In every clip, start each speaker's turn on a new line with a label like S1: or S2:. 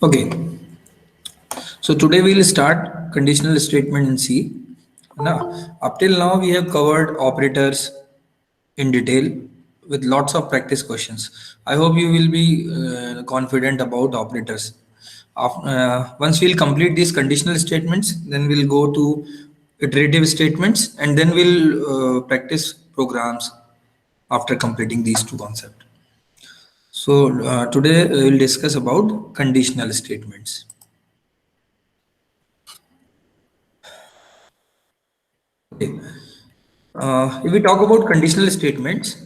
S1: Okay, so today we'll start conditional statement in C. Now, up till now we have covered operators in detail with lots of practice questions. I hope you will be confident about operators. Once we'll complete these conditional statements, then we'll go to iterative statements and then we'll practice programs after completing these two concepts. So today we'll discuss about conditional statements. Okay. If we talk about conditional statements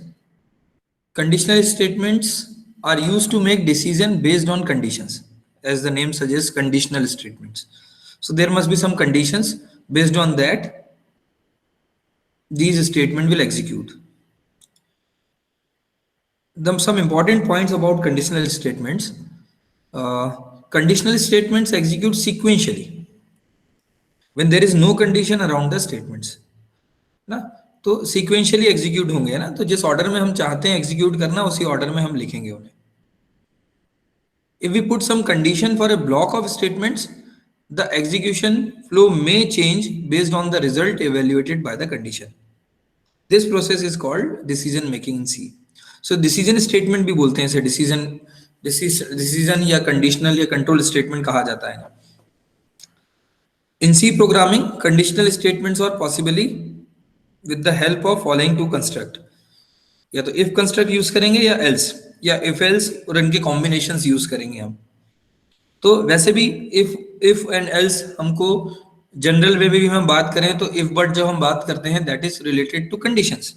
S1: are used to make decision based on conditions. As the name suggests, conditional statements. So there must be some conditions. Based on that, these statement will execute. Some important points about conditional statements. Uh, Conditional statements execute sequentially when there is no condition around the statements. ना तो sequentially execute होंगे ना, तो जिस order में हम चाहते हैं एग्जीक्यूट करना उसी ऑर्डर में हम लिखेंगे उन्हें. If we put some condition for a block of statements, the execution flow may change based on the result evaluated by the condition. This process is called decision making in C. So decision statement भी बोलते हैं इसे, decision या conditional या control statement कहा जाता है. In C programming, conditional statements are possibly with the help of following two construct. या तो if construct यूज करेंगे या else, या if else और इनके कॉम्बिनेशंस यूज करेंगे हम. तो वैसे भी if and else हमको जनरल वे में भी हम बात करें तो if but जब हम बात करते हैं that is related to conditions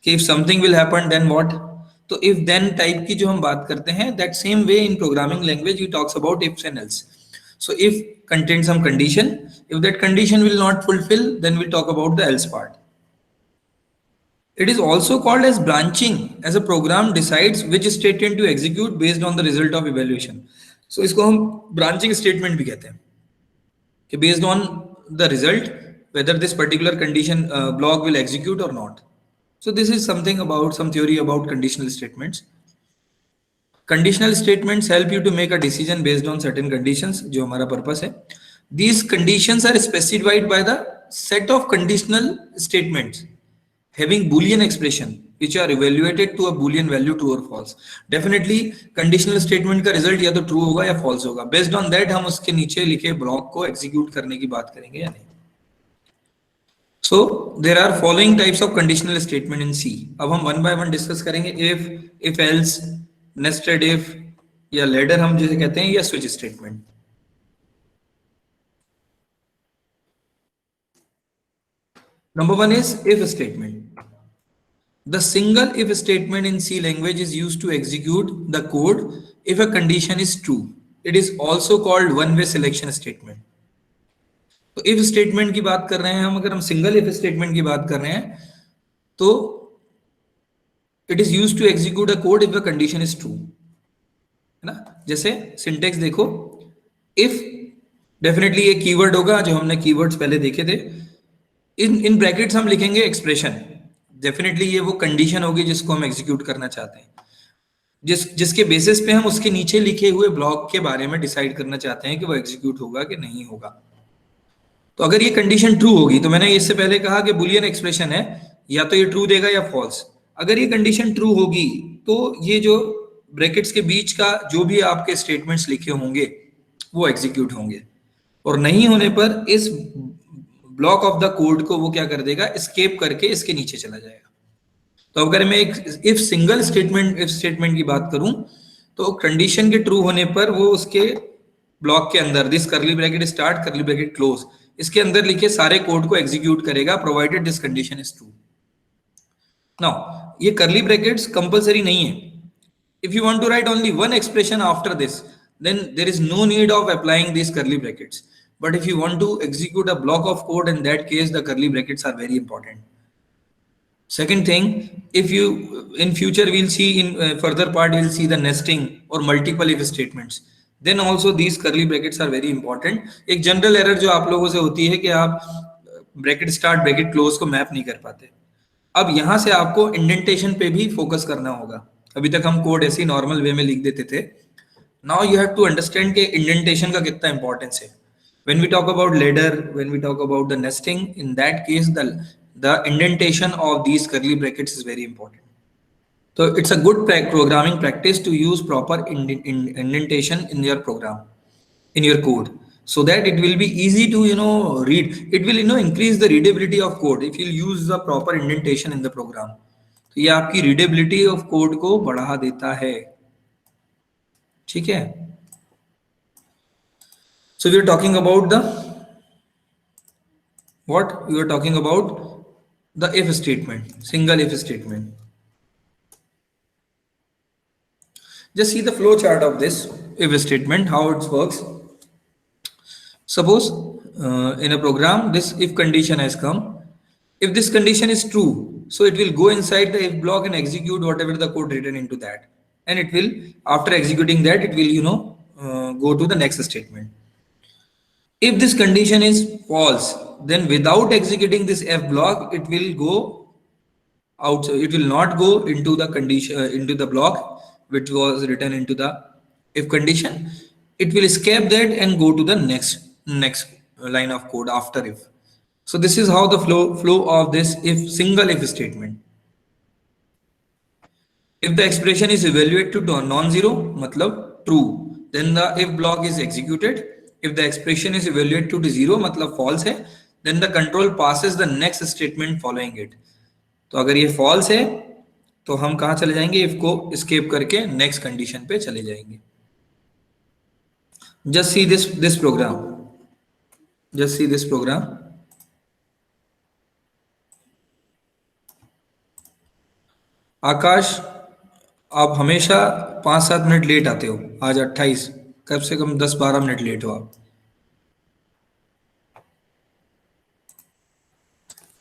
S1: कि if something will happen then what. तो if then टाइप की जो हम बात करते हैं that same way in programming language we talks about ifs and else. So if contains some condition, if that condition will not fulfill then we talk about the else part. It is also called as branching, as a program decides which statement to execute based on the result of evaluation. So इसको हम branching statement भी कहते हैं कि based on the result whether this particular condition block will execute or not. So this is something about some theory about conditional statements. Conditional statements help you to make a decision based on certain conditions, जो हमारा purpose है. These conditions are specified by the set of conditional statements having Boolean expression which are evaluated to a Boolean value true or false. Definitely conditional statement का result या तो true होगा या false होगा. Based on that हम उसके नीचे लिखे block को execute करने की बात करेंगे या नहीं. So there are following types of conditional statement in C. अब हम one by one discuss करेंगे. if else, nested if या ladder हम जिसे कहते हैं, या switch statement. Number one is if statement. The single if statement in C language is used to execute the code if a condition is true. It is also called one-way selection statement. तो if statement की बात कर रहे हैं हम, अगर हम single if statement की बात कर रहे हैं तो it is used to execute a code if a condition is true, है ना. जैसे syntax देखो, if definitely ये keyword होगा, जो हमने keywords पहले देखे थे. इन ब्रैकेट्स हम लिखेंगे एक्सप्रेशन. डेफिनेटली ये वो कंडीशन होगी जिसको हम एग्जीक्यूट करना चाहते हैं, जिसके बेसिस पे हम उसके नीचे लिखे हुए ब्लॉक के बारे में डिसाइड करना चाहते हैं कि वो एग्जीक्यूट होगा कि नहीं होगा. तो अगर ये कंडीशन ट्रू होगी, तो मैंने इससे पहले कहा कि बुलियन एक्सप्रेशन है, या तो ये ट्रू देगा या फॉल्स. अगर ये कंडीशन ट्रू होगी तो ये जो ब्रैकेट्स के बीच का जो भी आपके स्टेटमेंट्स लिखे होंगे वो एग्जीक्यूट होंगे, और नहीं होने पर इस ब्लॉक ऑफ द कोड को वो क्या कर देगा, एस्केप करके इसके नीचे चला जाएगा. तो अगर मैं एक if single statement if statement की बात करूं तो कंडीशन के ट्रू होने पर वो उसके ब्लॉक के अंदर this curly bracket start curly bracket close, इसके अंदर लिखे सारे कोड को एग्जीक्यूट करेगा provided this condition is true. Now ये करली ब्रैकेट्स कंपलसरी नहीं है. If you want to write only one expression after this then there is no need of applying this curly brackets. But if you want to execute a block of code, in that case, the curly brackets are very important. Second thing, if you in future we'll see in further part we'll see the nesting or multiple if statements. Then also these curly brackets are very important. एक general error जो आप लोगों से होती है कि आप bracket start bracket close को मैप नहीं कर पाते. अब यहाँ से आपको इंडेंटेशन पे भी फोकस करना होगा. अभी तक हम कोड ऐसे नॉर्मल वे में लिख देते थे, Now you have to understand कि indentation का कितना importance है. When we talk about ladder, when we talk about the nesting, in that case the indentation of these curly brackets is very important. So it's a good programming practice to use proper indentation in your program, in your code, so that it will be easy to read. It will increase the readability of code if you use the proper indentation in the program. तो ये आपकी readability of code को बढ़ा देता है. ठीक है. So we are talking about the what? We are talking about the if statement, single if statement. Just see the flow chart of this if statement, how it works. Suppose in a program, this if condition has come. If this condition is true, so it will go inside the if block and execute whatever the code written into that. And it will, after executing that, it will, go to the next statement. If this condition is false, then without executing this F block, it will go out. It will not go into the condition, into the block which was written into the if condition. It will escape that and go to the next line of code after if. So this is how the flow of this if single if statement. If the expression is evaluated to non-zero, matlab true, then the if block is executed. If the expression is evaluated to zero, matlab false है, then the control passes the next statement following it. तो अगर ये false है, तो हम कहाँ चले जाएंगे? if को escape करके next condition पे चले जाएंगे. Just see this program. Just see this program. आकाश, आप हमेशा 5-7 मिनट लेट आते हो. आज 28, कम से कम 10-12 मिनट लेट हो आप.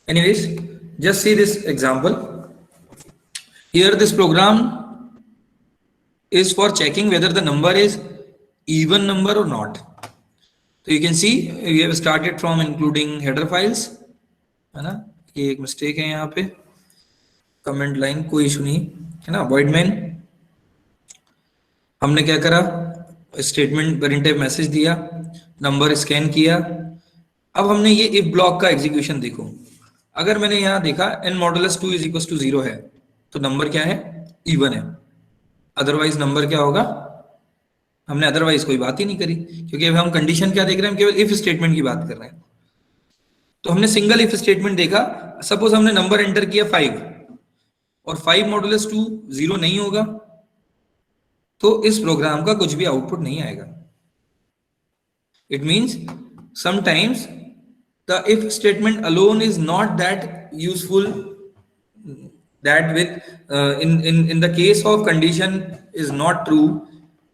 S1: Anyways, just see this example. Here this program is for checking whether the number is even number or not. So you can see we have started from including header files, है ना. ये एक mistake है यहाँ पे. Comment line कोई issue नहीं है ना. void main हमने क्या करा, स्टेटमेंट printf मैसेज दिया, नंबर स्कैन किया. अब हमने ये इफ ब्लॉक का एग्जीक्यूशन देखो. अगर मैंने यहाँ देखा n modulus 2 is equal to 0 है, तो नंबर क्या है? इवन है. अदरवाइज नंबर क्या होगा? हमने अदरवाइज कोई बात ही नहीं करी, क्योंकि अब हम कंडीशन क्या देख रहे हैं? हम केवल इफ स्टेटमेंट की बात कर रहे हैं. तो हमने सिंगल इफ स्टेटमेंट देखा. सपोज हमने नंबर एंटर किया 5 और 5 मॉडुलस 2 0 नहीं होगा, तो इस प्रोग्राम का कुछ भी आउटपुट नहीं आएगा. It means sometimes the if statement alone is not that useful, that with in the case of condition is not true,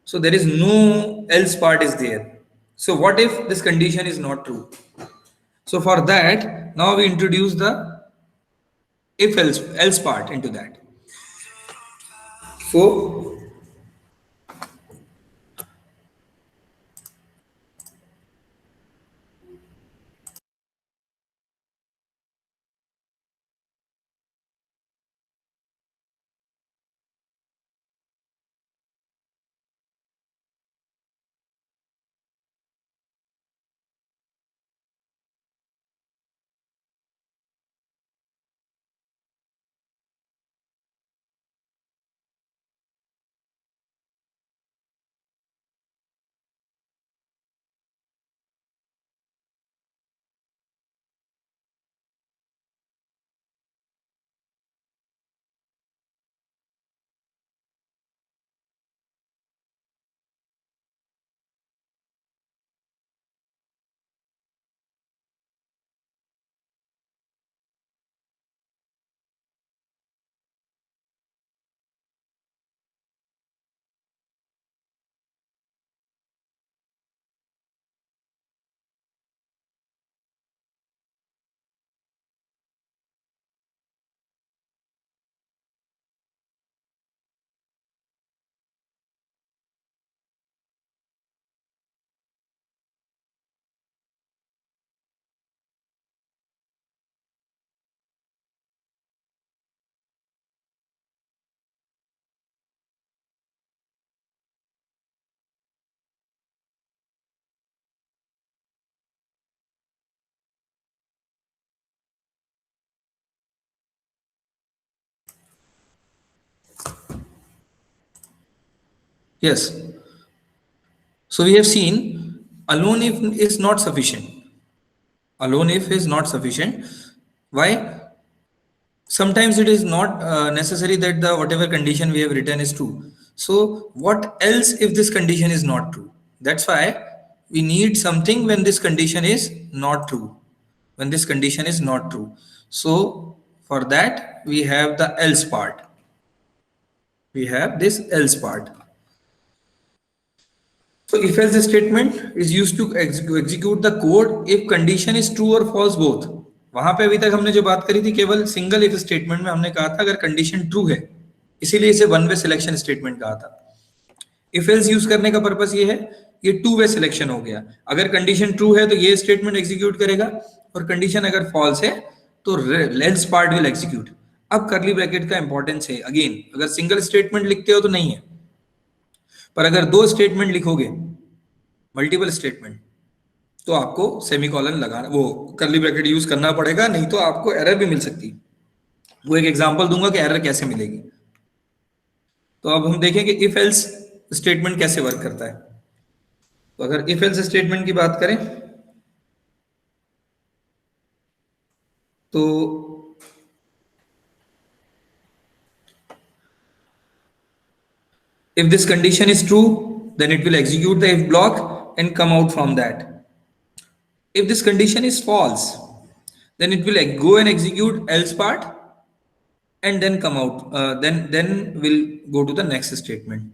S1: so there is no else part is there. So what if this condition is not true? So for that, now we introduce the if else part into that. So Yes. So we have seen alone if is not sufficient. Alone if is not sufficient. Why? Sometimes it is not necessary that the whatever condition we have written is true. So what else if this condition is not true? That's why we need something when this condition is not true. When this condition is not true. So for that we have the else part. We have this else part. So if else statement is used to execute the code if condition is true or false both. वहां पे अभी तक हमने जो बात करी थी केवल सिंगल इफ स्टेटमेंट में हमने कहा था अगर कंडीशन ट्रू है, इसीलिए इसे वन वे सिलेक्शन स्टेटमेंट कहा था. इफ एल्स यूज करने का पर्पस ये है, ये टू वे सिलेक्शन हो गया. अगर कंडीशन ट्रू है तो ये स्टेटमेंट एग्जीक्यूट करेगा और कंडीशन अगर फॉल्स है तो एल्स पार्ट विल एग्जीक्यूट. अब करली ब्रैकेट का इंपॉर्टेंस है. अगेन अगर सिंगल स्टेटमेंट लिखते हो तो नहीं है, पर अगर दो स्टेटमेंट लिखोगे मल्टीपल स्टेटमेंट तो आपको सेमीकोलन लगाना वो करली ब्रैकेट यूज करना पड़ेगा, नहीं तो आपको एरर भी मिल सकती है. वो एक एग्जांपल दूंगा कि एरर कैसे मिलेगी. तो अब हम देखेंगे इफ एल्स स्टेटमेंट कैसे वर्क करता है. तो अगर इफ एल्स स्टेटमेंट की बात करें तो if this condition is true then it will execute the if block and come out from that. If this condition is false then it will go and execute else part and then come out, then we'll go to the next statement.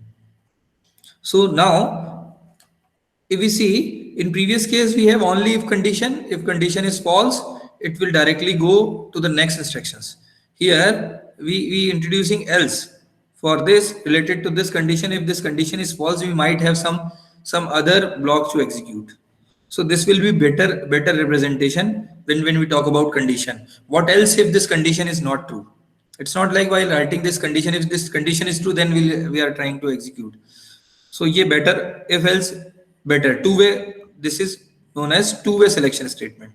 S1: So now if we see in previous case we have only if condition is false it will directly go to the next instructions. Here we introducing else. For this related to this condition, if this condition is false we might have some other blocks to execute. So this will be better representation when we talk about condition. What else if this condition is not true? It's not like while writing this condition, if this condition is true then we are trying to execute. So ये better if else better two-way, this is known as two-way selection statement.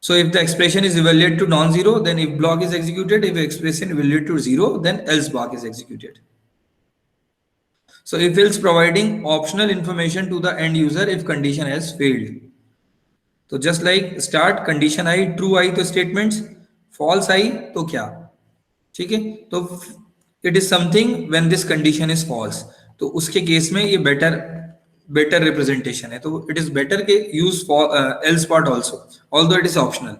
S1: So if the expression is evaluated to non-zero then if block is executed, if expression evaluated to zero then else block is executed. So if else providing optional information to the end user if condition has failed. So just like start condition I true I तो statements, false I तो क्या, ठीक है. तो it is something when this condition is false, तो उसके case में ये better representation है. तो it is better के use for else part also, although it is optional.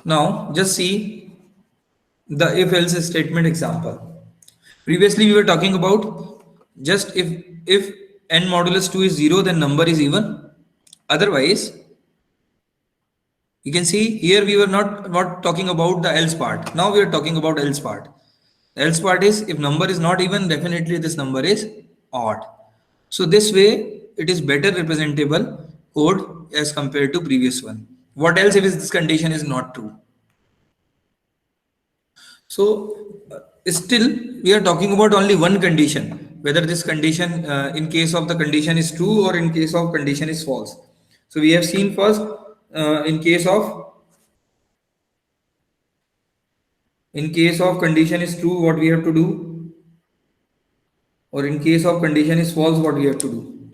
S1: Now just see the if else statement example. Previously we were talking about just if n modulus 2 is 0 then number is even. Otherwise you can see here we were not talking about the else part. Now we are talking about else part. Else part is if number is not even, definitely this number is odd. So this way it is better representable code as compared to previous one. What else if this condition is not true? So still we are talking about only one condition, whether this condition in case of the condition is true or in case of condition is false. So we have seen first in case of condition is true what we have to do, or in case of condition is false what we have to do.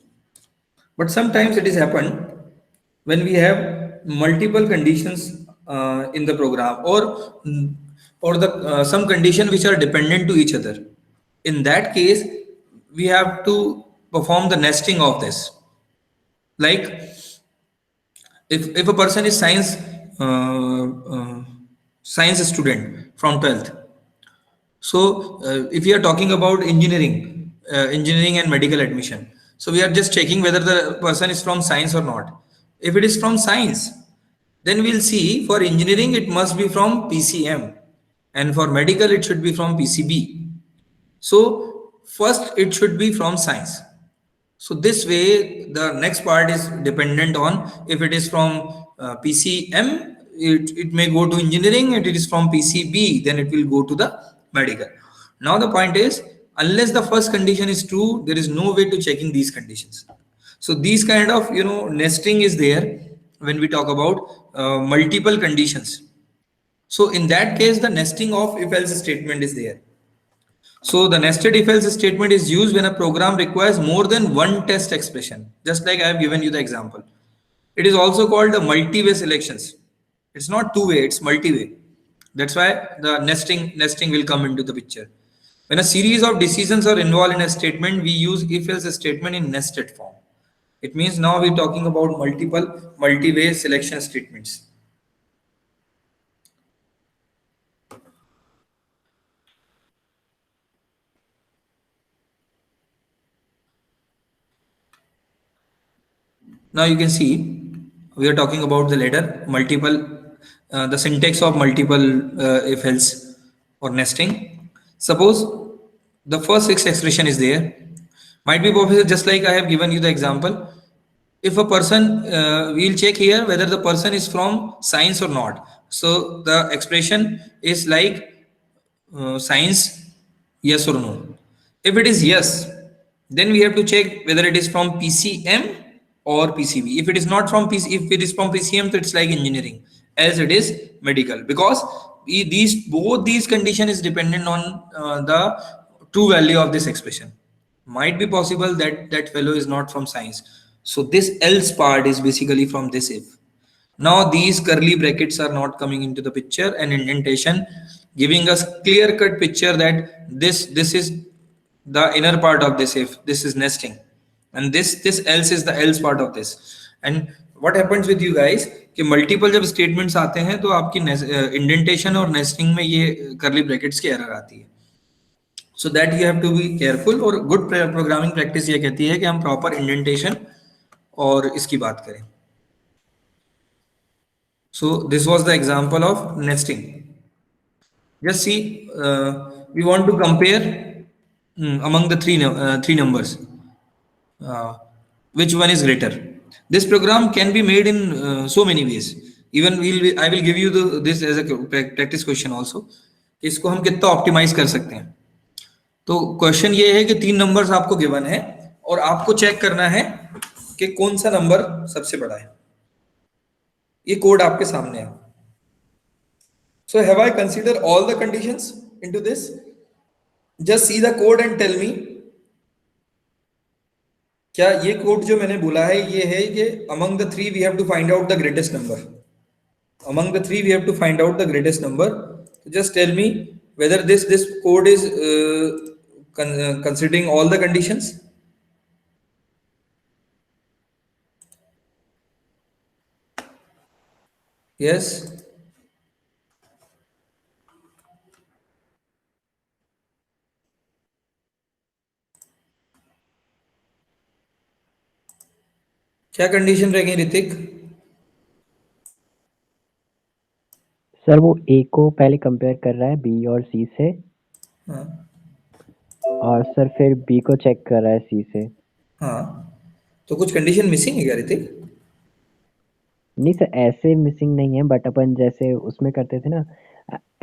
S1: But sometimes it is happened when we have multiple conditions in the program or the some condition which are dependent to each other. In that case we have to perform the nesting of this. Like if a person is science student from 12th, so if we are talking about engineering and medical admission, so we are just checking whether the person is from science or not. If it is from science then we'll see for engineering it must be from PCM and for medical it should be from PCB. So first it should be from science. So this way the next part is dependent on if it is from PCM it may go to engineering, if it is from PCB then it will go to the medical. Now the point is unless the first condition is true there is no way to checking these conditions. So these kind of nesting is there when we talk about multiple conditions. So in that case, the nesting of if-else statement is there. So the nested if-else statement is used when a program requires more than one test expression, just like I have given you the example. It is also called the multi-way selections. It's not two-way, it's multi-way. That's why the nesting will come into the picture. When a series of decisions are involved in a statement, we use if-else statement in nested form. It means now we're talking about multiple multi-way selection statements. Now you can see we are talking about the ladder, the syntax of multiple if else or nesting. Suppose the first six expression is there. Might be professor, just like I have given you the example. If a person, we'll check here whether the person is from science or not. So the expression is like science, yes or no. If it is yes, then we have to check whether it is from PCM or PCB. If it is not from PC, if it is from PCM, so it's like engineering, as it is medical, because both these condition is dependent on the true value of this expression. Might be possible that that fellow is not from science. So this else part is basically from this if. Now these curly brackets are not coming into the picture, and indentation giving us clear cut picture that this is the inner part of this if, this is nesting, and this else is the else part of this. And what happens with you guys कि multiple जब statements आते हैं तो आपकी indentation और nesting में ये curly brackets की error आती है. So that you have to be careful, और good programming practice ये कहती है कि हम proper indentation और इसकी बात करें. So this was the example of nesting. Just see, we want to compare among the three numbers. Which one is greater? This program can be made in so many ways. Even I will give you this as a practice question also. कि इसको हम कितना optimise कर सकते हैं. तो question ये है कि तीन नंबर्स आपको गिवन है और आपको चेक करना है कि कौन सा नंबर सबसे बड़ा है. ये कोड आपके सामने है. So have I considered all the conditions into this? Just see the code and tell me. क्या ये कोड जो मैंने बोला है ये है कि among the three we have to find out the greatest number. Among the three we have to find out the greatest number. So just tell me whether this code is considering all the conditions. Yes. क्या condition रह गई Hrithik?
S2: Sir वो ए को पहले compare कर रहा है B और सी से.
S1: हाँ.
S2: और सर फिर बी को चेक कर रहा है सी से.
S1: हाँ, तो कुछ कंडीशन मिसिंग है क्या ऋतिक?
S2: नहीं सर, ऐसे मिसिंग नहीं है, बट अपन जैसे उसमें करते थे ना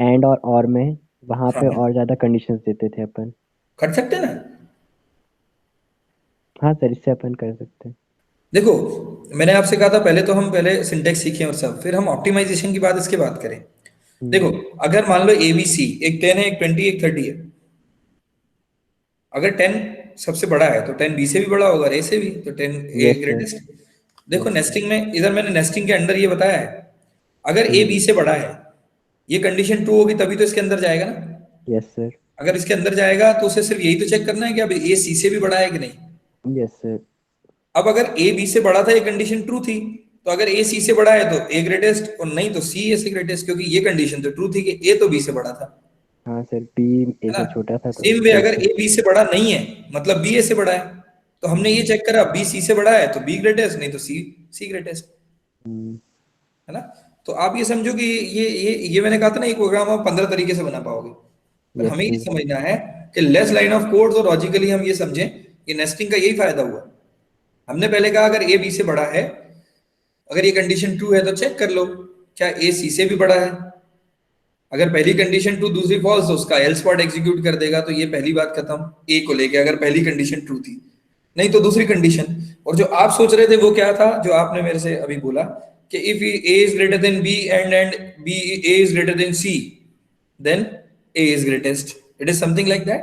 S2: एंड और में, वहां पे
S1: हाँ.
S2: और ज्यादा कंडीशंस देते थे अपन.
S1: कर सकते हैं ना?
S2: हाँ सर, इससे अपन कर सकते हैं.
S1: देखो, मैंने आपसे कहा था पहले तो हम पहले सिंटेक्स सीखें और सब, फिर हम ऑप्टिमाइजेशन की बात इसके बाद करें. देखो, अगर मान लो एबीसी एक 10 है, एक 20, एक 30 है. अगर 10 सबसे बड़ा है तो 10 बी से भी बड़ा होगा, ए से भी, तो 10 ए ग्रेटेस्ट. देखो नेस्टिंग में इधर मैंने नेस्टिंग के अंडर ये बताया है, अगर ए बी से बड़ा है, ये कंडीशन ट्रू होगी तभी तो इसके अंदर जाएगा ना.
S2: Yes sir.
S1: अगर इसके अंदर जाएगा तो उसे सिर्फ यही तो चेक करना है कि अब ए सी से भी बड़ा है कि नहीं.
S2: Yes sir.
S1: अब अगर ए बी से बड़ा था, ये कंडीशन ट्रू थी, तो अगर ए सी से बड़ा है तो ए ग्रेटेस्ट, और नहीं तो सी ए से ग्रेटेस्ट, क्योंकि ये कंडीशन तो ट्रू थी कि ए तो बी से बड़ा था.
S2: हाँ सर, बी ए से छोटा था.
S1: सेम वे अगर ए बी से बड़ा नहीं है मतलब बी ए से बड़ा है, तो हमने ये चेक करा बी सी से बड़ा है तो बी ग्रेटेस्ट, नहीं तो सी ग्रेटेस्ट, है ना. तो आप ये समझो कि ये मैंने कहा था ना, ये प्रोग्राम आप 15 तरीके से बना पाओगे. पर हमें ये समझना है कि लेस लाइन ऑफ कोड्स, और लॉजिकली हम ये समझें कि नेस्टिंग का यही फायदा हुआ. हमने पहले कहा अगर ए बी से बड़ा है, अगर ये कंडीशन ट्रू है तो चेक कर लो क्या ए सी से भी बड़ा है. अगर पहली कंडीशन ट्रू दूसरी फॉल्स तो उसका एल्स पार्ट एग्जीक्यूट कर देगा, तो ये पहली बात खत्म ए को लेके, अगर पहली कंडीशन ट्रू थी. नहीं तो दूसरी कंडीशन. और जो आप सोच रहे थे वो क्या था, जो आपने मेरे से अभी बोला कि if A is greater than B and A is greater than C, then A is greatest. It is something like that.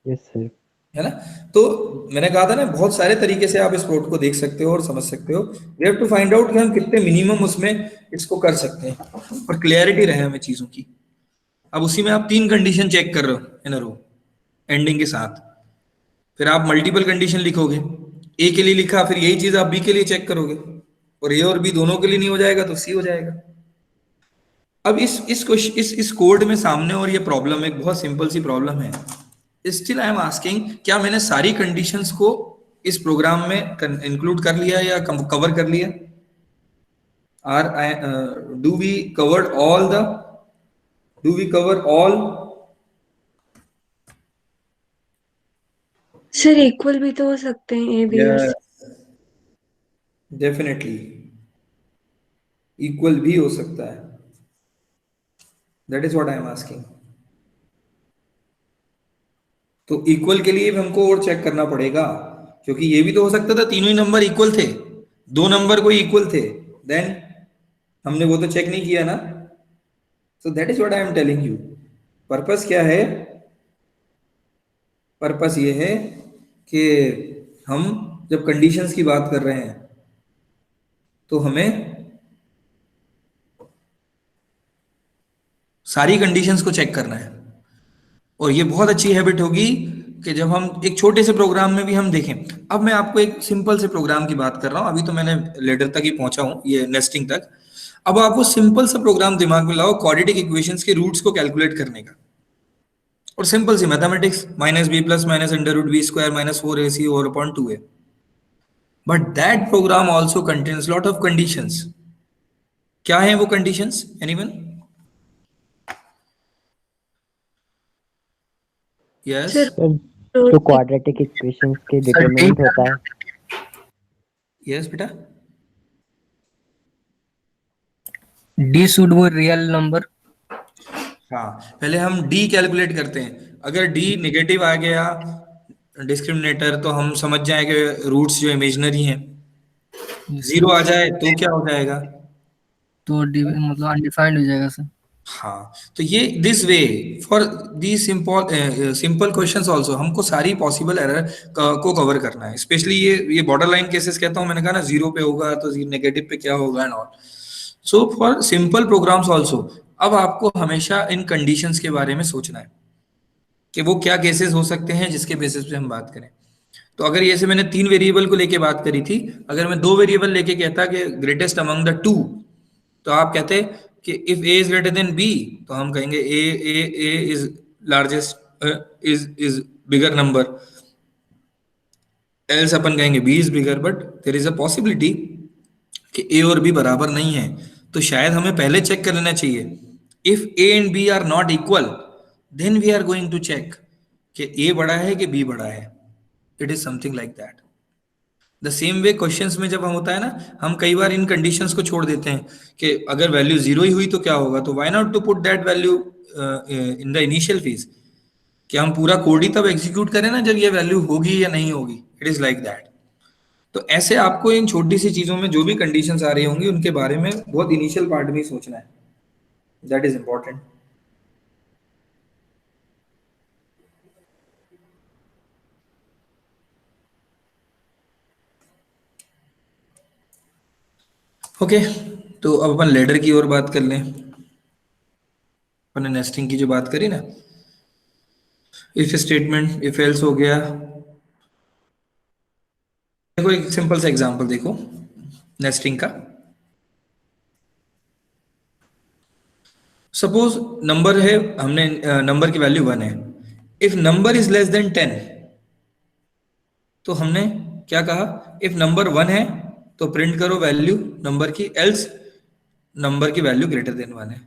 S2: Yes sir.
S1: है ना? तो मैंने कहा था ना, बहुत सारे तरीके से आप इस प्लॉट को देख सकते हो और समझ सकते हो। We have to find out कि हम कितने मिनिमम उसमें इसको कर सकते हैं और क्लियरिटी रहे हमें चीजों की। अब उसी में आप 3 कंडीशन चेक कर रहे हो इन अ रो एंडिंग के साथ, फिर आप मल्टीपल कंडीशन लिखोगे। ए के लिए लिखा, फिर यही चीज आप बी के लिए चेक करोगे, और ए और बी दोनों के लिए नहीं हो जाएगा तो सी हो जाएगा। अब इस कोड में सामने, और ये प्रॉब्लम एक बहुत सिंपल सी प्रॉब्लम है। स्टिल आई एम आस्किंग, क्या मैंने सारी कंडीशंस को इस प्रोग्राम में इंक्लूड कर लिया या कवर कर लिया? Are I do we covered all the do we cover all?
S3: Sir equal भी तो हो सकते हैं ए बी और सी।
S1: डेफिनेटली इक्वल भी हो सकता है, that is what I am asking. तो इक्वल के लिए भी हमको और चेक करना पड़ेगा, क्योंकि ये भी तो हो सकता था तीनों ही नंबर इक्वल थे, 2 नंबर कोई इक्वल थे, देन हमने वो तो चेक नहीं किया ना। So that is what I am telling you. Purpose क्या है? पर्पस ये है कि हम जब कंडीशंस की बात कर रहे हैं तो हमें सारी कंडीशंस को चेक करना है। और ये बहुत अच्छी हैबिट होगी कि जब हम एक छोटे से प्रोग्राम में भी हम देखें। अब मैं आपको एक सिंपल से प्रोग्राम की बात कर रहा हूं, अभी तो मैंने लेटर तक ही पहुंचा हूं, ये नेस्टिंग तक। अब आप वो सिंपल सा प्रोग्राम दिमाग में लाओ, क्वाड्रेटिक इक्वेशंस के रूट्स को कैलकुलेट करने का, और सिंपल सी mathematics, minus b plus minus under root b square minus 4ac over upon 2a। But that program also contains lot of conditions. क्या है वो conditions? Anyone? Yes
S3: sir
S2: sir जो क्वाड्रेटिक इक्वेशंस के determinant होता है।
S1: Yes बेटा।
S4: D should be real number.
S1: हाँ, पहले हम डी कैलकुलेट करते हैं। अगर डी नेगेटिव आ गया डिस्क्रिमिनेटर, तो हम समझ जाएंगे रूट्स जो इमेजिनरी हैं। 0 आ जाए तो क्या हो जाएगा?
S4: तो मतलब अनडिफाइंड हो जाएगा सर।
S1: हाँ, तो ये this way for the simple questions also हमको सारी पॉसिबल एरर को कवर करना है। स्पेशली ये बॉर्डर लाइन केसेस कहता हूँ, मैंने कहा ना 0 पे होगा तो नेगेटिव पे क्या होगा and all. So for simple programs also अब आपको हमेशा इन कंडीशंस के बारे में सोचना है कि वो क्या केसेस हो सकते हैं जिसके बेसिस पे हम बात करें। तो अगर ये से मैंने 3 वेरिएबल को लेके बात करी थी, अगर मैं 2 वेरिएबल लेके कहता कि ग्रेटेस्ट अमंग द 2, तो आप कहते कि if A is greater than B, तो हम कहेंगे A is largest, is bigger number, else अपन कहेंगे B is bigger. But there is a possibility कि ए और बी बराबर नहीं है, तो शायद हमें पहले चेक कर लेना चाहिए। If a and b are not equal, then we are going to check कि ए बड़ा है कि बी बड़ा है। It is something like that. The same way questions में जब हम होता है ना, हम कई बार इन कंडीशंस को छोड़ देते हैं कि अगर वैल्यू 0 ही हुई तो क्या होगा, तो why not to put that value in the initial phase, कि हम पूरा कोड ही तब एग्जीक्यूट करें ना जब ये वैल्यू होगी या नहीं होगी। It is like that. तो ऐसे आपको इन छोटी सी चीजों में जो भी कंडीशंस आ रही होंगी उनके बारे में बहुत इनिशियल पार्ट में ही सोचना है। That is important. ओके, तो अब अपन लेडर की ओर बात कर लें। अपन ने नेस्टिंग की जो बात करी ना, इफ स्टेटमेंट, इफ एल्स हो गया। देखो एक सिंपल सा एग्जांपल देखो नेस्टिंग का। सपोज नंबर है, हमने नंबर की वैल्यू 1 है। If number is less than 10, तो हमने क्या कहा? इफ नंबर 1 है तो प्रिंट करो वैल्यू नंबर की, एल्स नंबर की वैल्यू ग्रेटर देन 1 है।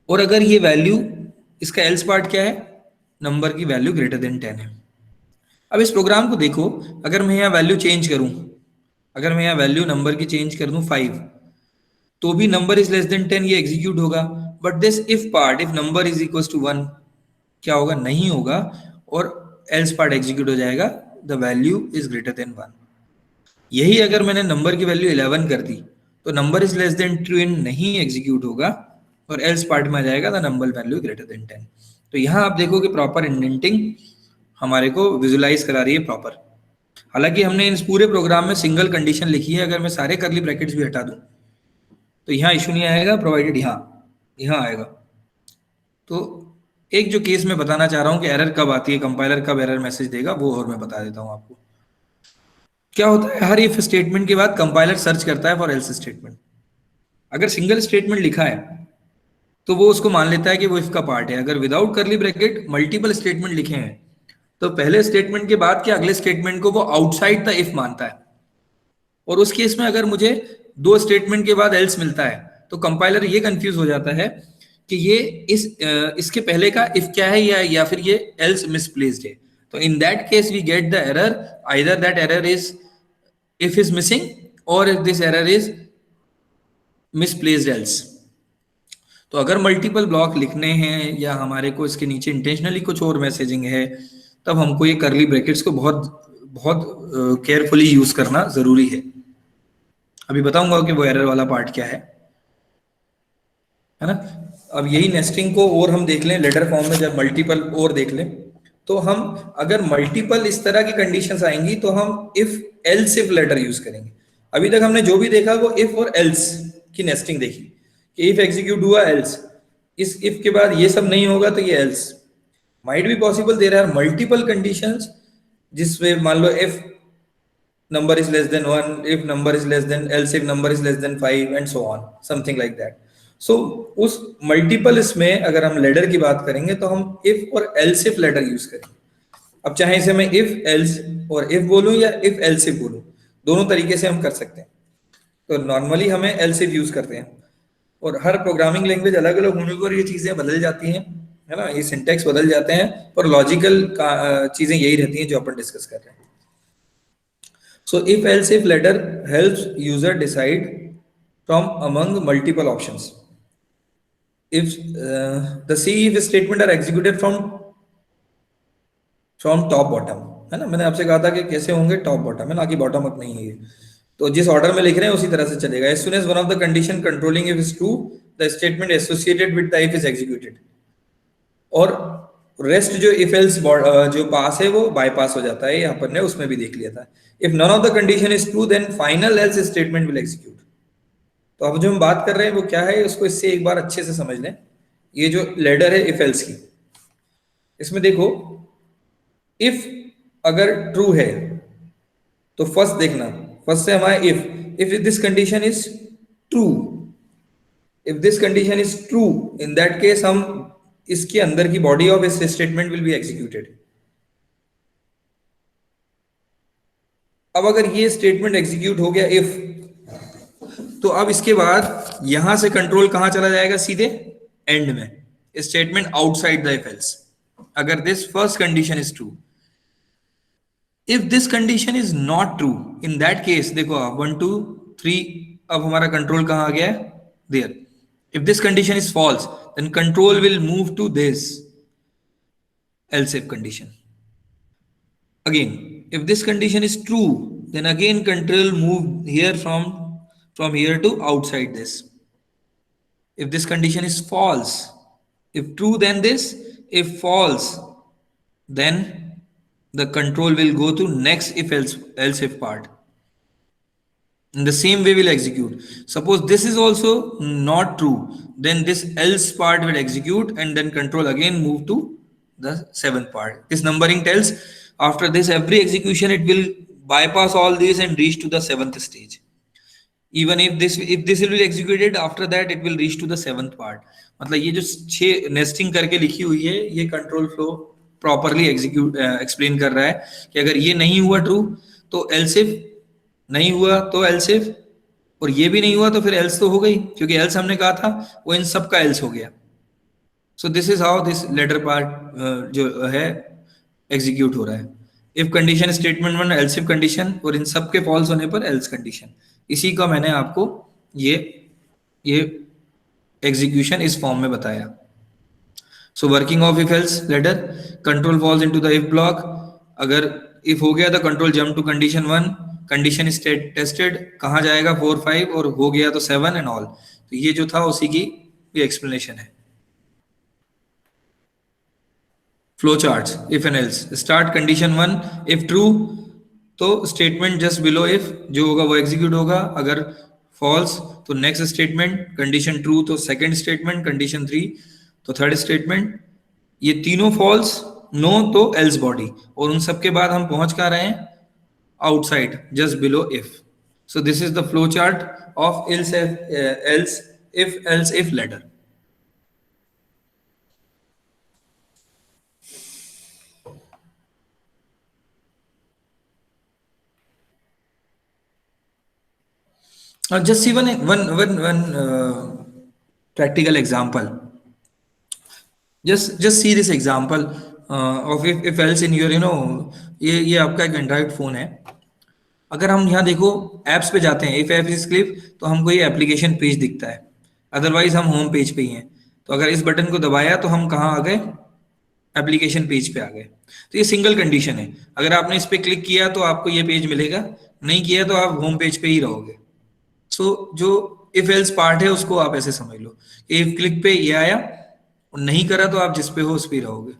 S1: और अगर ये वैल्यू, इसका एल्स पार्ट क्या है? नंबर की वैल्यू ग्रेटर देन 10 है। अब इस प्रोग्राम को देखो, अगर मैं यहाँ वैल्यू चेंज करूं, अगर मैं यहाँ वैल्यू नंबर की चेंज कर दूं 5, तो भी नंबर इज लेस देन 10 ये एग्जीक्यूट होगा। But this if part, if number is equal to 1, क्या होगा? नहीं होगा, और एल्स पार्ट एग्जीक्यूट हो जाएगा, the value is greater then 1। यही अगर मैंने नंबर की वैल्यू 11 कर दी तो नंबर इज लेस देन 10 नहीं एग्जीक्यूट होगा, और एल्स पार्ट में आ जाएगा the number value greater than 10। तो यहाँ आप देखो कि प्रॉपर इंडेंटिंग हमारे को विजुलाइज करा रही है प्रॉपर। हालांकि हमने इस पूरे प्रोग्राम में सिंगल कंडीशन लिखी है, अगर मैं सारे करली ब्रैकेट्स भी हटा दूं तो यहाँ इशू नहीं आएगा, प्रोवाइडेड यहाँ आएगा। तो एक जो केस मैं बताना चाह रहा हूँ कि एरर कब आती है, कंपाइलर कब एरर मैसेज देगा, वो और मैं बता देता हूँ आपको। क्या होता है, हर इफ स्टेटमेंट के बाद कंपाइलर सर्च करता है फॉर एल्स स्टेटमेंट। अगर सिंगल स्टेटमेंट लिखा है तो वो उसको मान लेता है कि वो इफ का पार्ट है। अगर विदाउट करली ब्रैकेट मल्टीपल स्टेटमेंट लिखे हैं तो पहले स्टेटमेंट के बाद के अगले स्टेटमेंट को वो आउटसाइड द इफ मानता है। और उस केस में अगर मुझे 2 स्टेटमेंट के बाद एल्स मिलता है तो कंपाइलर ये कंफ्यूज हो जाता है कि ये इसके पहले का इफ क्या है या फिर ये एल्स मिसप्लेस्ड है। तो in that case we get the error, either that error is if is missing और this error is misplaced else. तो अगर मल्टीपल ब्लॉक लिखने हैं या हमारे को इसके नीचे इंटेंशनली कुछ और मैसेजिंग है, तब हमको ये करली ब्रैकेट्स को बहुत केयरफुली यूज करना जरूरी है। अभी बताऊंगा कि वो एरर वाला पार्ट क्या है ना। अब यही नेस्टिंग को और हम देख लें लेटर फॉर्म में, जब मल्टीपल और देख लें तो हम अगर मल्टीपल इस तरह की कंडीशंस आएंगी तो हम if else if ladder use करेंगे। अभी तक हमने जो भी देखा वो इफ और एल्स की नेस्टिंग देखी कि इफ एग्जीक्यूट हुआ एल्स, इस इफ के बाद ये सब नहीं होगा तो ये else. Might be possible there are multiple conditions जिसमें मान लो if number is less than 1, if number is less than, else if number is less than 5 and so on, something like that. So उस multiple इसमें अगर हम ladder की बात करेंगे तो हम if और else if लेडर यूज करेंगे। अब चाहे इसे मैं if else और if बोलूं या if else if बोलूं, दोनों तरीके से हम कर सकते हैं। तो नॉर्मली हमें else if यूज करते हैं, और हर प्रोग्रामिंग लैंग्वेज अलग अलग होने पर ये चीजें बदल जाती हैं, है ना, ये सिंटैक्स बदल जाते हैं, पर लॉजिकल चीजें यही रहती हैं जो अपन डिस्कस कर रहे हैं। So if else if letter helps user decide from among multiple options. If the C if statement are executed from top bottom, है ना, मैंने आपसे कहा था कि कैसे होंगे टॉप बॉटम, है ना, कि बॉटम अप नहीं है ये। तो जिस ऑर्डर में लिख रहे हैं उसी तरह से चलेगा। As soon as one of the condition controlling if is true, the statement associated with the if is executed. और रेस्ट जो इफ एल्स जो पास है वो बाईपास हो जाता है, यहाँ पर ने उसमें भी देख लिया था। If none of the condition is true then final else statement will execute. तो अब जो हम बात कर रहे हैं वो क्या है, उसको इससे एक बार अच्छे से समझ लें। ये जो लेडर है इफ एल्स की, इसमें देखो इफ अगर ट्रू है तो फर्स्ट देखना, फर्स्ट से हमारा if this condition is true, if this condition is true in that case हम इसके अंदर की बॉडी ऑफ इस स्टेटमेंट विल बी एग्जीक्यूटेड। अब अगर ये स्टेटमेंट एग्जीक्यूट हो गया इफ, तो अब इसके बाद यहां से कंट्रोल कहां चला जाएगा, सीधे एंड में, statement outside the if else. अगर this first condition is true, if this condition is not true in that case, देखो आप 1 2 3, अब हमारा कंट्रोल कहां आ गया है, there. If this condition is false, then control will move to this else if condition. Again, if this condition is true, then again control move here from here to outside this. If this condition is false, if true then this, if false, then the control will go to next if else if part. In the same way will execute. Suppose this is also not true, then this else part will execute and then control again move to the 7th part. This numbering tells after this every execution it will bypass all these and reach to the 7th stage. Even if this will be executed, after that it will reach to the 7th part. मतलब ये जो 6 nesting करके लिखी हुई है, ये control flow properly explain कर रहा है कि अगर ये नहीं हुआ ट्रू तो else if, नहीं हुआ तो else if, और ये भी नहीं हुआ तो फिर else तो हो गई, क्योंकि else हमने कहा था वो इन सब का else हो गया। So this is how this ladder part जो है एग्जीक्यूट हो रहा है। If condition statement 1 else if condition, और इन सब के फॉल्स होने पर else कंडीशन। इसी का मैंने आपको ये एग्जीक्यूशन इस फॉर्म में बताया। So working of if else ladder, control falls into the if block. अगर इफ हो गया तो control jump to condition 1, condition is tested, कहाँ जाएगा 4 5 और हो गया तो 7 एंड ऑल। तो ये जो था उसी की एक्सप्लेनेशन है। Flow charts, if and else, start condition 1 if true तो स्टेटमेंट जस्ट बिलो इफ जो होगा वो एग्जीक्यूट होगा, अगर फॉल्स तो नेक्स्ट स्टेटमेंट, कंडीशन ट्रू तो सेकंड स्टेटमेंट, कंडीशन 3 तो थर्ड स्टेटमेंट, ये तीनों फॉल्स, नो तो एल्स बॉडी, और उन सब के बाद हम पहुंच कहाँ रहे हैं, outside just below if. So this is the flow chart of else if letter. Just see one practical example. Just see this example of if else in your ये आपका एक एंड्रॉइड फोन है। अगर हम यहाँ देखो एप्स पे जाते हैं, इफ एप इज क्लिक तो हमको ये एप्लीकेशन पेज दिखता है, अदरवाइज हम होम पेज पे ही हैं। तो अगर इस बटन को दबाया तो हम कहाँ आ गए, एप्लीकेशन पेज पे आ गए। तो ये सिंगल कंडीशन है, अगर आपने इस पे क्लिक किया तो आपको ये पेज मिलेगा, नहीं किया तो आप होम पेज पे ही रहोगे। सो जो इफ एल्स पार्ट है उसको आप ऐसे समझ लो, इफ क्लिक पे ये आया और नहीं करा तो आप जिस पे हो उस पे रहोगे।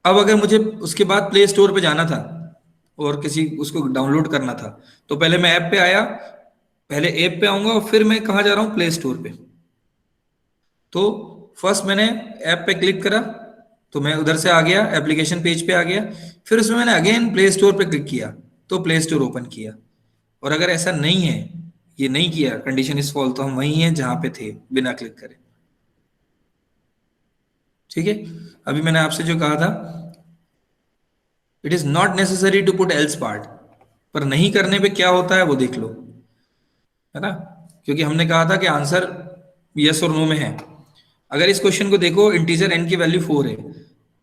S1: अब अगर मुझे उसके बाद प्ले स्टोर पे जाना था और किसी उसको डाउनलोड करना था, तो पहले मैं ऐप पे आया, पहले ऐप पे आऊंगा और फिर मैं कहाँ जा रहा हूँ, प्ले स्टोर पे। तो फर्स्ट मैंने ऐप पे क्लिक करा तो मैं उधर से आ गया, एप्लीकेशन पेज पे आ गया, फिर उसमें मैंने अगेन प्ले स्टोर पे क्लिक किया तो प्ले स्टोर ओपन किया। और अगर ऐसा नहीं है, ये नहीं किया, कंडीशन इज फॉल्स, तो हम वहीं हैं जहां पे थे बिना क्लिक करे। ठीक है, अभी मैंने आपसे जो कहा था, it is not necessary to put else part, पर नहीं करने पे क्या होता है वो देख लो, है ना, क्योंकि हमने कहा था कि आंसर यस और नो में है। अगर इस क्वेश्चन को देखो, इंटीजर n की वैल्यू 4 है,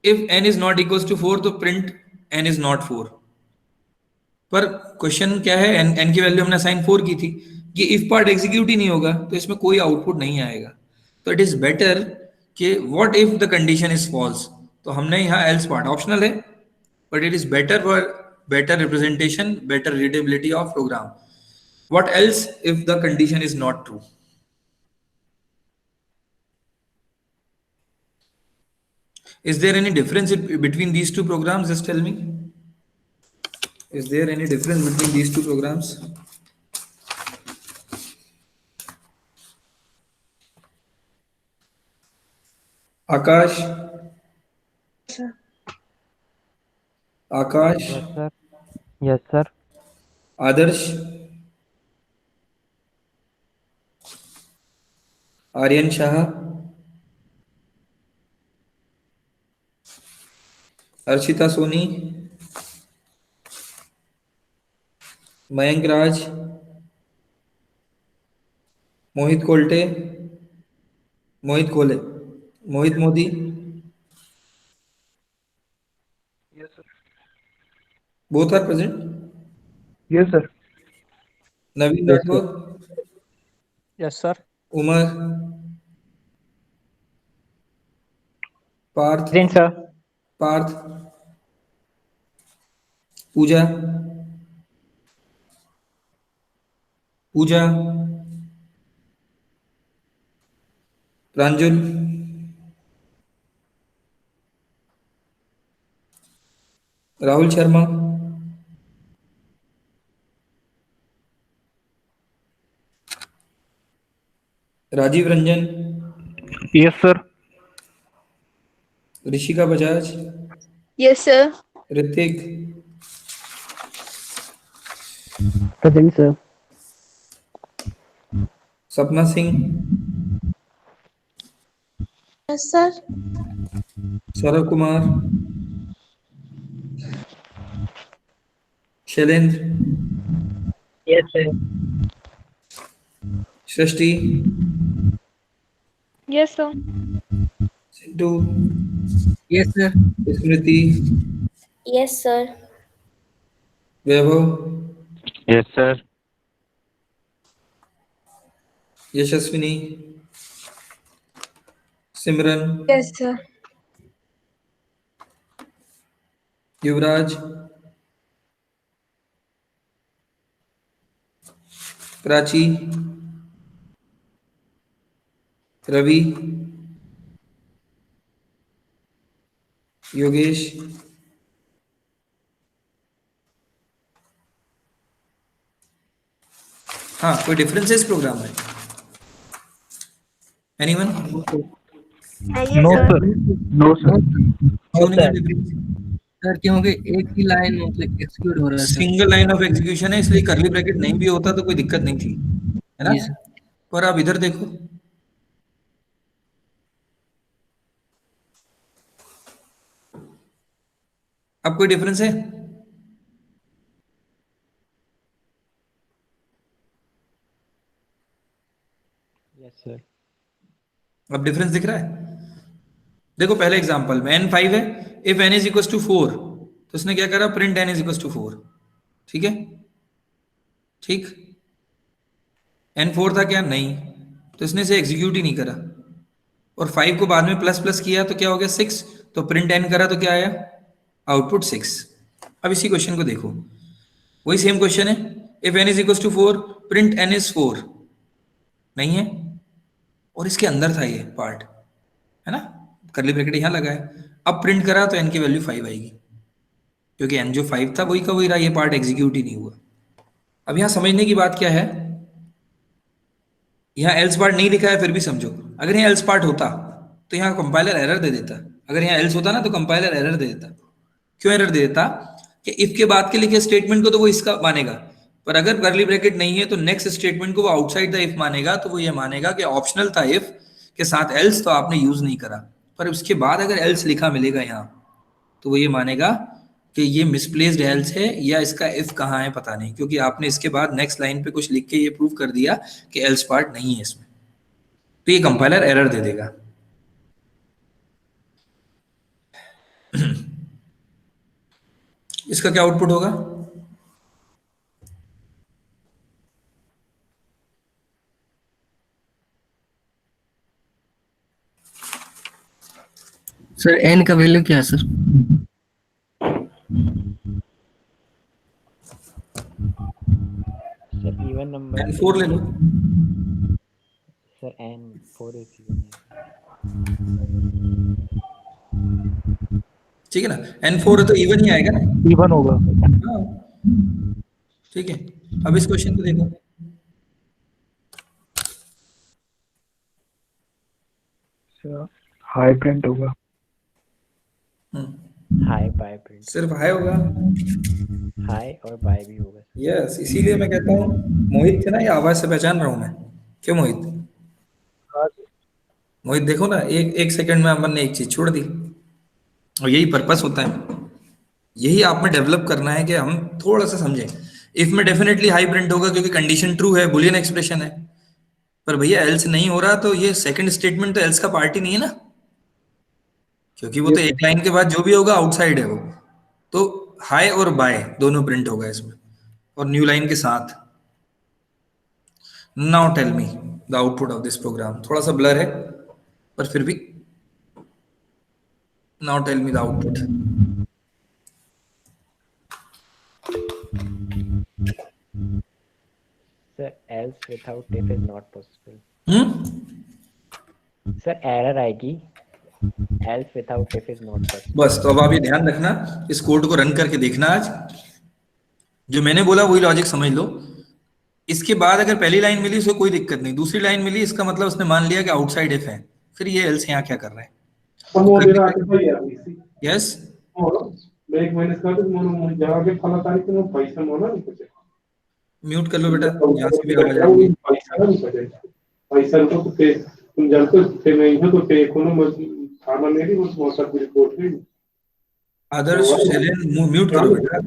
S1: if n is not equal to 4 तो प्रिंट n इज नॉट 4। पर क्वेश्चन क्या है, n की वैल्यू हमने असाइन 4 की थी, ये इफ पार्ट एग्जीक्यूट ही नहीं होगा तो इसमें कोई आउटपुट नहीं आएगा। तो इट इज बेटर कि what if the condition is false, तो हमने यहाँ एल्स पार्ट ऑप्शनल है, but it is better for better representation, better readability of program. What else if the condition is not true. Is there any difference between these two programs? Just tell me. Is there any difference between these two programs? Akash?
S3: Sir.
S1: Akash?
S2: Yes sir, yes sir,
S1: Adarsh? Aryan Shah? Arshita Soni? Mayank Raj? Mohit Kolte? Mohit Kole? Mohit Modi?
S5: Yes, sir.
S1: Both are present.
S5: Yes, sir.
S1: Naveen
S2: Yes, sir.
S1: Rathod?
S5: Yes, sir.
S1: Umar? Parth?
S5: Present, sir.
S1: Parth? Pooja? Pooja? Pranjul? Rahul Sharma? Rajiv Ranjan?
S5: Yes, sir.
S1: Rishika Bajaj?
S3: Yes, sir.
S1: Hrithik?
S2: Present sir,
S1: Sapna Singh?
S3: Yes, sir.
S1: Saurabh Kumar? Shailendra?
S5: Yes, sir.
S1: Srishti?
S3: Yes, sir.
S1: Sintu?
S4: Yes, sir.
S1: Smriti?
S3: Yes, sir.
S1: Vaibhav?
S5: Yes, sir.
S1: Yashaswini? Simran?
S3: Yes, sir.
S1: युवराज? प्राची, रवि, योगेश, हाँ कोई difference है इस program में? Anyone?
S5: No sir, no sir,
S1: क्यों नहीं है difference?
S4: Sir क्योंकि एक ही लाइन मतलब एग्जीक्यूट हो रहा है sir.
S1: Single line of execution है, इसलिए कर्ली ब्रैकेट नहीं भी होता तो कोई दिक्कत नहीं थी, है ना?
S4: जी सर।
S1: पर आप इधर देखो, अब कोई डिफरेंस है?
S2: Yes sir.
S1: अब डिफरेंस दिख रहा है? देखो पहले एग्जांपल में n5 है, if n is equal to 4, तो इसने क्या करा, print n is equal to 4, ठीक है? ठीक, n4 था क्या? नहीं, तो इसने इसे एग्जीक्यूट ही नहीं करा। और 5 को बाद में प्लस प्लस किया तो क्या हो गया 6, तो प्रिंट n करा तो क्या आया, आउटपुट 6। अब इसी क्वेश्चन को देखो, वही सेम क्वेश्चन है, if n is equal to 4, print n is 4, नहीं है, और इसके अंदर था ये पार्ट, है ना, कर्ली ब्रैकेट यहां लगा है। अब प्रिंट करा तो n की वैल्यू 5 आएगी, क्योंकि n जो 5 था वही का वही रहा, ये पार्ट एग्जीक्यूट ही नहीं हुआ। अब यहां समझने की बात क्या है, यहाँ एल्स पार्ट नहीं लिखा है फिर भी समझो, अगर यहाँ एल्स पार्ट होता तो यहाँ कंपाइलर एरर दे देता, अगर यहाँ एल्स होता ना तो कंपाइलर एरर दे देता। क्यों एरर दे देता? कि इफ के बाद के लिखे स्टेटमेंट को तो वो इसका मानेगा, पर अगर कर्ली ब्रैकेट नहीं है तो नेक्स्ट स्टेटमेंट को वो आउटसाइड द इफ मानेगा, तो वो ये मानेगा कि ऑप्शनल था इफ के साथ एल्स, तो आपने यूज नहीं करा। पर उसके बाद अगर एल्स लिखा मिलेगा यहाँ, तो वो ये मानेगा कि ये मिसप्लेस्ड एल्स है, या इसका इफ कहाँ है पता नहीं, क्योंकि आपने इसके बाद नेक्स्ट लाइन पे कुछ लिख के ये प्रूव कर दिया कि एल्स पार्ट नहीं है इसमें, तो ये कंपाइलर एरर दे देगा। इसका क्या आउटपुट होगा?
S4: सर n का वैल्यू क्या है sir?
S2: Sir even number
S1: n4 ले लो,
S2: सर n4 इज इवन
S1: ठीक है ना, n4 है तो इवन ही आएगा ना,
S5: इवन होगा।
S1: हाँ ठीक है। अब इस क्वेश्चन को देखो,
S5: हाई प्रिंट होगा।
S2: हाई बाय प्रिंट,
S1: सिर्फ हाई होगा,
S2: हाई और बाय भी होगा।
S1: यस, इसीलिए मैं कहता हूँ मोहित थे ना, ये आवाज से पहचान रहा हूं मैं। क्यों मोहित? मोहित देखो ना, एक एक सेकंड में अमन ने एक चीज छोड़ दी, और यही पर्पस होता है, यही आप में डेवलप करना है कि हम थोड़ा सा समझें। इफ में डेफिनेटली हाई प्रिंट होगा क्योंकि कंडीशन ट्रू है, बुलियन एक्सप्रेशन है, पर भैया एल्स नहीं हो रहा, तो ये सेकंड स्टेटमेंट तो एल्स का पार्ट ही नहीं है ना, क्योंकि वो तो एक लाइन के बाद जो भी होगा आउटसाइड है वो, तो हाई और बाय दोनों प्रिंट होगा इसमें, और न्यू लाइन के साथ। Now tell me the output of this program, थोड़ा सा ब्लर है पर फिर भी, now tell me the output.
S2: Sir else without if is not possible। Sir error आएगी, else without if is not possible।
S1: बस, तो अब आप ये ध्यान रखना, इस कोड को रन करके देखना आज, जो मैंने बोला वही लॉजिक समझ लो। इसके बाद अगर पहली लाइन मिली उसको कोई दिक्कत नहीं, दूसरी लाइन मिली इसका मतलब उसने मान लिया कि आउटसाइड इफ है, फिर ये एल्स यहाँ क्या कर रहा है? यस, म्यूट कर लो बेटा, यहाँ से भी आवाज आ रही है। आदर्श शैलेन म्यूट करो बेटा।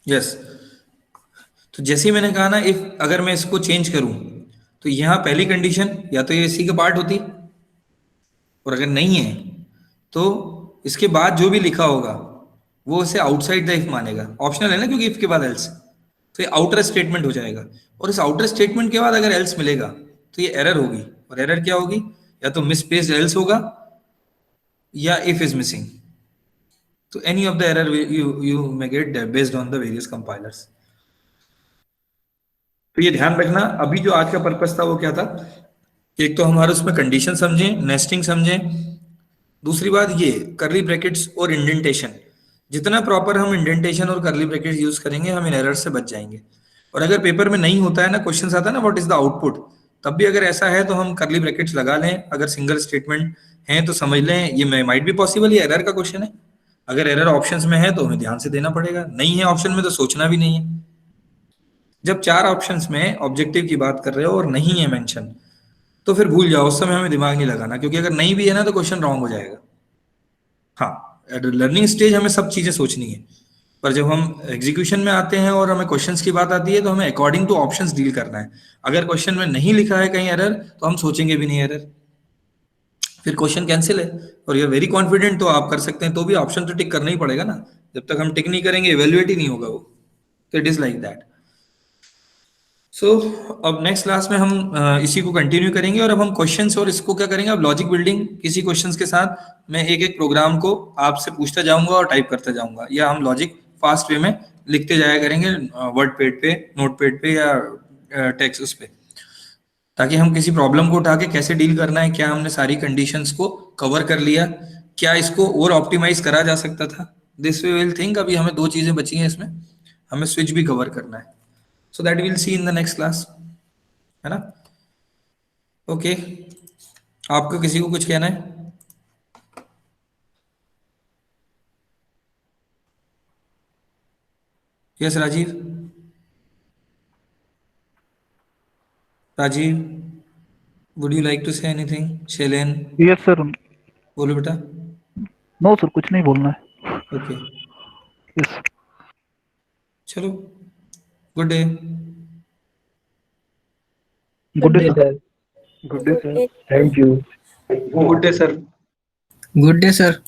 S1: यस, तो जैसे ही मैंने कहा ना, इफ अगर मैं इसको चेंज करूं तो यहाँ पहली कंडीशन या तो ये सी का पार्ट होती, और अगर नहीं है तो इसके बाद जो भी लिखा होगा वो इसे आउटसाइड द इफ मानेगा, ऑप्शनल है ना क्योंकि इफ के बाद एल्स, तो ये आउटर स्टेटमेंट हो जाएगा, और इस आउटर स्टेटमेंट के बाद अगर एल्स मिलेगा तो ये एरर होगी, और एरर क्या होगी? या तो मिसप्लेस्ड एल्स होगा या if is missing, So any of the error you may get based on the various compilers. तो ये ध्यान रखना, अभी जो आज का पर्पस था वो क्या था, एक तो हमारे उसमें कंडीशन समझें, नेस्टिंग समझें, दूसरी बात ये कर्ली ब्रैकेट्स और इंडेंटेशन, जितना प्रॉपर हम इंडेंटेशन और कर्ली ब्रैकेट्स यूज करेंगे हम इन एरर से बच जाएंगे। और अगर पेपर में नहीं होता है ना, क्वेश्चन आता है ना व्हाट इज द आउटपुट, तब भी अगर ऐसा है तो हम कर्ली ब्रैकेट्स लगा लें, अगर सिंगल स्टेटमेंट है तो समझ लें ये माइट बी पॉसिबल, ये एरर का क्वेश्चन है। अगर एरर ऑप्शंस में है तो हमें ध्यान से देना पड़ेगा, नहीं है ऑप्शन में तो सोचना भी नहीं है। जब 4 ऑप्शंस में ऑब्जेक्टिव की बात कर रहे हो और नहीं है मेंशन, तो फिर भूल जाओ, उस समय हमें दिमाग नहीं लगाना, क्योंकि अगर नहीं भी है ना तो क्वेश्चन रॉन्ग हो जाएगा। हाँ, एट लर्निंग स्टेज हमें सब चीजें सोचनी है, पर जब हम एग्जीक्यूशन में आते हैं और हमें क्वेश्चंस की बात आती है तो हमें अकॉर्डिंग टू ऑप्शंस डील करना है। अगर क्वेश्चन में नहीं लिखा है कहीं एरर तो हम सोचेंगे भी नहीं एरर, फिर क्वेश्चन कैंसिल है। और यू आर वेरी कॉन्फिडेंट तो आप कर सकते हैं, तो भी ऑप्शन तो टिक करना ही पड़ेगा ना, जब तक हम टिक नहीं करेंगे इवेल्युएट ही नहीं होगा वो। तो इट इज लाइक दैट। सो अब नेक्स्ट क्लास में हम इसी को कंटिन्यू करेंगे, और अब हम क्वेश्चंस और इसको क्या करेंगे, अब लॉजिक बिल्डिंग किसी क्वेश्चंस के साथ मैं एक एक प्रोग्राम को आपसे पूछता जाऊंगा और टाइप करता जाऊंगा, या हम लॉजिक फास्ट वे में लिखते जाया करेंगे वर्ड पैड पे, नोट पैड पे या टेक्स्ट उस पे, ताकि हम किसी प्रॉब्लम को उठा के कैसे डील करना है, क्या हमने सारी कंडीशंस को कवर कर लिया, क्या इसको और ऑप्टिमाइज करा जा सकता था, दिस वे विल थिंक। अभी हमें 2 चीजें बची हैं इसमें, हमें स्विच भी कवर करना है, so that will see in the next class, है ना। ओके, आपको किसी को कुछ कहना है? Yes Rajiv, Rajiv would you like to say anything? Shailen?
S5: Yes sir.
S1: बोलो बेटा।
S5: नो सर, कुछ नहीं बोलना है।
S1: ओके,
S5: यस,
S1: चलो, good day.
S5: Good day sir.
S3: Good day.
S5: Thank you.
S1: Good day sir.
S4: Good day sir.